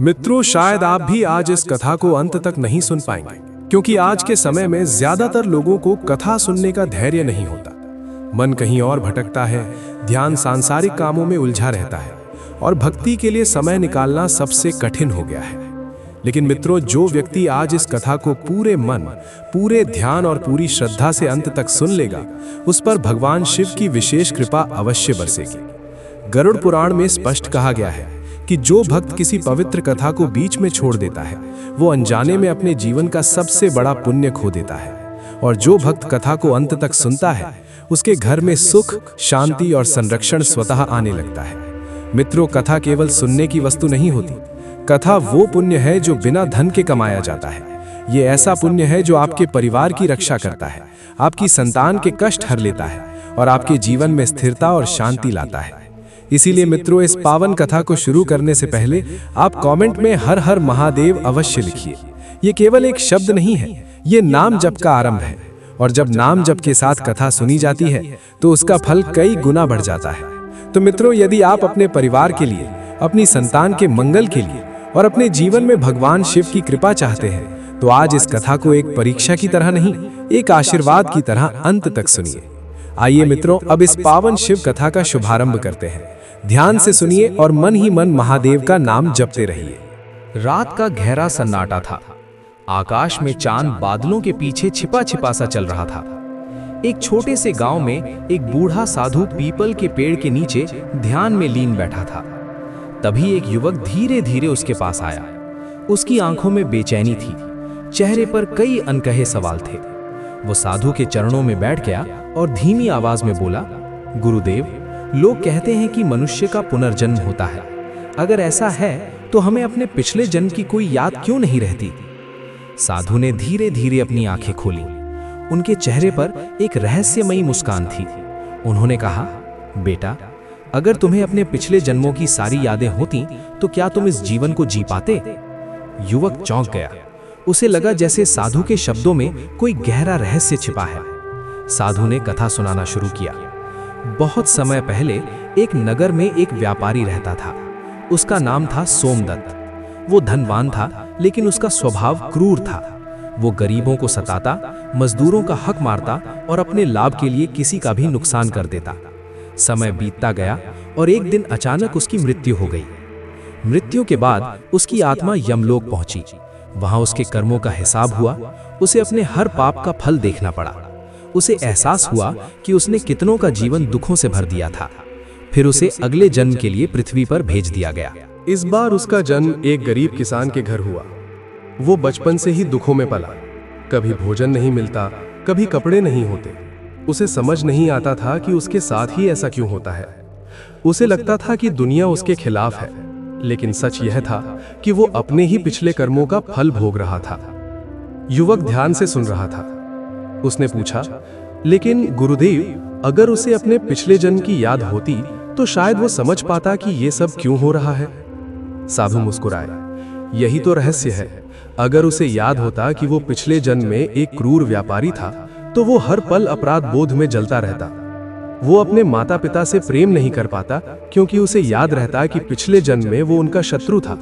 मित्रों, शायद आप भी आज इस कथा को अंत तक नहीं सुन पाएंगे, क्योंकि आज के समय में ज्यादातर लोगों को कथा सुनने का धैर्य नहीं होता। मन कहीं और भटकता है, ध्यान सांसारिक कामों में उलझा रहता है और भक्ति के लिए समय निकालना सबसे कठिन हो गया है। लेकिन मित्रों, जो व्यक्ति आज इस कथा को पूरे मन, पूरे ध्यान और पूरी श्रद्धा से अंत तक सुन लेगा, उस पर भगवान शिव की विशेष कृपा अवश्य बरसेगी। गरुड़ पुराण में स्पष्ट कहा गया है कि जो भक्त किसी पवित्र कथा को बीच में छोड़ देता है, वो अनजाने में अपने जीवन का सबसे बड़ा पुण्य खो देता है। और जो भक्त कथा को अंत तक सुनता है, उसके घर में सुख, शांति और संरक्षण स्वतः आने लगता है। मित्रों, कथा केवल सुनने की वस्तु नहीं होती। कथा वो पुण्य है जो बिना धन के कमाया जाता है। ये ऐसा पुण्य है जो आपके परिवार की रक्षा करता है, आपकी संतान के कष्ट हर लेता है और आपके जीवन में स्थिरता और शांति लाता है। इसीलिए मित्रों, इस पावन कथा को शुरू करने से पहले आप कमेंट में हर हर महादेव अवश्य लिखिए। ये केवल एक शब्द नहीं है, ये नाम जप का आरंभ है। और जब नाम जप के साथ कथा सुनी जाती है तो उसका फल कई गुना बढ़ जाता है। तो मित्रों, यदि आप अपने परिवार के लिए, अपनी संतान के मंगल के लिए और अपने जीवन में भगवान शिव की कृपा चाहते हैं, तो आज इस कथा को एक परीक्षा की तरह नहीं, एक आशीर्वाद की तरह अंत तक सुनिए। आइए मित्रों, अब इस पावन शिव कथा का शुभारंभ करते हैं। ध्यान से सुनिए और मन ही मन महादेव का नाम जपते रहिए। रात का गहरा सन्नाटा था। आकाश में चांद बादलों के पीछे छिपा छिपा सा चल रहा था। एक छोटे से गांव में एक बूढ़ा साधु पीपल के पेड़ के नीचे ध्यान में लीन बैठा था। तभी एक युवक धीरे धीरे उसके पास आया। उसकी आंखों में बेचैनी थी, चेहरे पर कई अनकहे सवाल थे। वो साधु के चरणों में बैठ गया और धीमी आवाज में बोला, गुरुदेव, लोग कहते हैं कि मनुष्य का पुनर्जन्म होता है। अगर ऐसा है तो हमें अपने पिछले जन्म की कोई याद क्यों नहीं रहती? साधु ने धीरे धीरे अपनी आंखें खोली। उनके चेहरे पर एक रहस्यमयी मुस्कान थी। उन्होंने कहा, बेटा, अगर तुम्हें अपने पिछले जन्मों की सारी यादें होती तो क्या तुम इस जीवन को जी पाते? युवक चौंक गया। उसे लगा जैसे साधु के शब्दों में कोई गहरा रहस्य छिपा है। साधु ने कथा सुनाना शुरू किया। बहुत समय पहले एक नगर में एक व्यापारी रहता था। उसका नाम था सोमदत्त। वो धनवान था, लेकिन उसका स्वभाव क्रूर था। वो गरीबों को सताता, मजदूरों का हक मारता और अपने लाभ के लिए किसी का भी नुकसान कर देता। समय बीतता गया और एक दिन अचानक उसकी मृत्यु हो गई। मृत्यु के बाद उसकी आत्मा यमलोक पहुंची। वहां उसके कर्मों का हिसाब हुआ। उसे अपने हर पाप का फल देखना पड़ा। उसे एहसास हुआ कि उसने कितनों का जीवन दुखों से भर दिया था। फिर उसे अगले जन्म के लिए पृथ्वी पर भेज दिया गया। इस बार उसका जन्म एक गरीब किसान के घर हुआ। वो बचपन से ही दुखों में पला। कभी भोजन नहीं मिलता, कभी कपड़े नहीं होते। उसे समझ नहीं आता था कि उसके साथ ही ऐसा क्यों होता है। उसे लगता था कि दुनिया उसके खिलाफ है, लेकिन सच यह था कि वो अपने ही पिछले कर्मों का फल भोग रहा था। युवक ध्यान से सुन रहा था। उसने पूछा, लेकिन गुरुदेव, अगर उसे अपने पिछले जन्म की याद होती तो शायद वो समझ पाता कि ये सब क्यों हो रहा है। साधु मुस्कुराए। यही तो रहस्य है। अगर उसे याद होता कि वो पिछले जन्म में एक क्रूर व्यापारी था, तो वो हर पल अपराध बोध में जलता रहता। वो अपने माता पिता से प्रेम नहीं कर पाता, क्योंकि उसे याद रहता कि पिछले जन्म में वो उनका शत्रु था।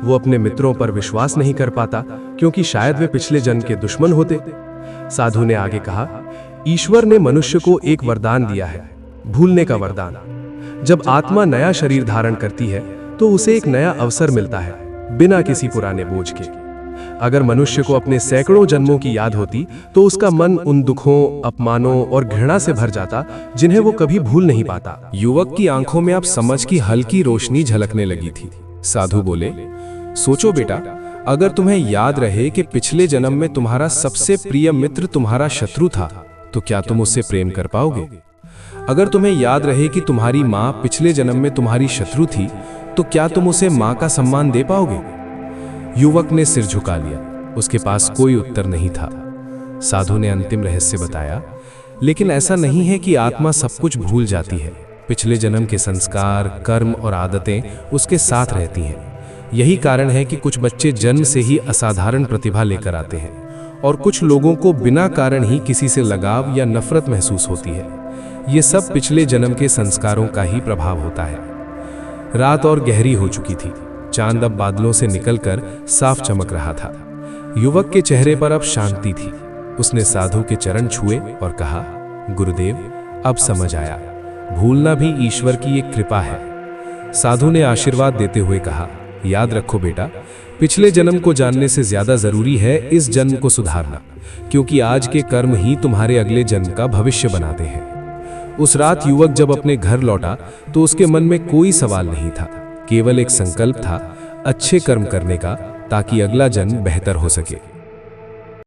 वो अपने मित्रों पर विश्वास नहीं कर पाता, क्योंकि शायद वे पिछले जन्म के दुश्मन होते। साधु ने आगे कहा, ईश्वर ने मनुष्य को एक वरदान दिया है, भूलने का वरदान। जब आत्मा नया शरीर धारण करती है तो उसे एक नया अवसर मिलता है, बिना किसी पुराने बोझ के। अगर मनुष्य को अपने सैकड़ों जन्मों की याद होती तो उसका मन उन दुखों, अपमानों और घृणा से भर जाता जिन्हें वो कभी भूल नहीं पाता। युवक की आंखों में अब समझ की हल्की रोशनी झलकने लगी थी। साधु बोले, सोचो बेटा, अगर तुम्हें याद रहे कि पिछले जन्म में तुम्हारा सबसे प्रिय मित्र तुम्हारा शत्रु था, तो क्या तुम उससे प्रेम कर पाओगे? अगर तुम्हें याद रहे कि तुम्हारी माँ पिछले जन्म में तुम्हारी शत्रु थी, तो क्या तुम उसे माँ का सम्मान दे पाओगे? युवक ने सिर झुका लिया। उसके पास कोई उत्तर नहीं था। साधु ने अंतिम रहस्य बताया, लेकिन ऐसा नहीं है कि आत्मा सब कुछ भूल जाती है। पिछले जन्म के संस्कार, कर्म और आदतें उसके साथ रहती हैं। यही कारण है कि कुछ बच्चे जन्म से ही असाधारण प्रतिभा लेकर आते हैं और कुछ लोगों को बिना कारण ही किसी से लगाव या नफरत महसूस होती है। ये सब पिछले जन्म के संस्कारों का ही प्रभाव होता है। रात और गहरी हो चुकी थी। चांद अब बादलों से निकलकर साफ चमक रहा था। युवक के चेहरे पर अब शांति थी। उसने साधु के चरण छुए और कहा, गुरुदेव, अब समझ आया, भूलना भी ईश्वर की एक कृपा है। साधु ने आशीर्वाद देते हुए कहा, याद रखो बेटा, पिछले जन्म को जानने से ज्यादा जरूरी है इस जन्म को सुधारना, क्योंकि आज के कर्म ही तुम्हारे अगले जन्म का भविष्य बनाते हैं। उस रात युवक जब अपने घर लौटा तो उसके मन में कोई सवाल नहीं था, केवल एक संकल्प था अच्छे कर्म करने का, ताकि अगला जन्म बेहतर हो सके।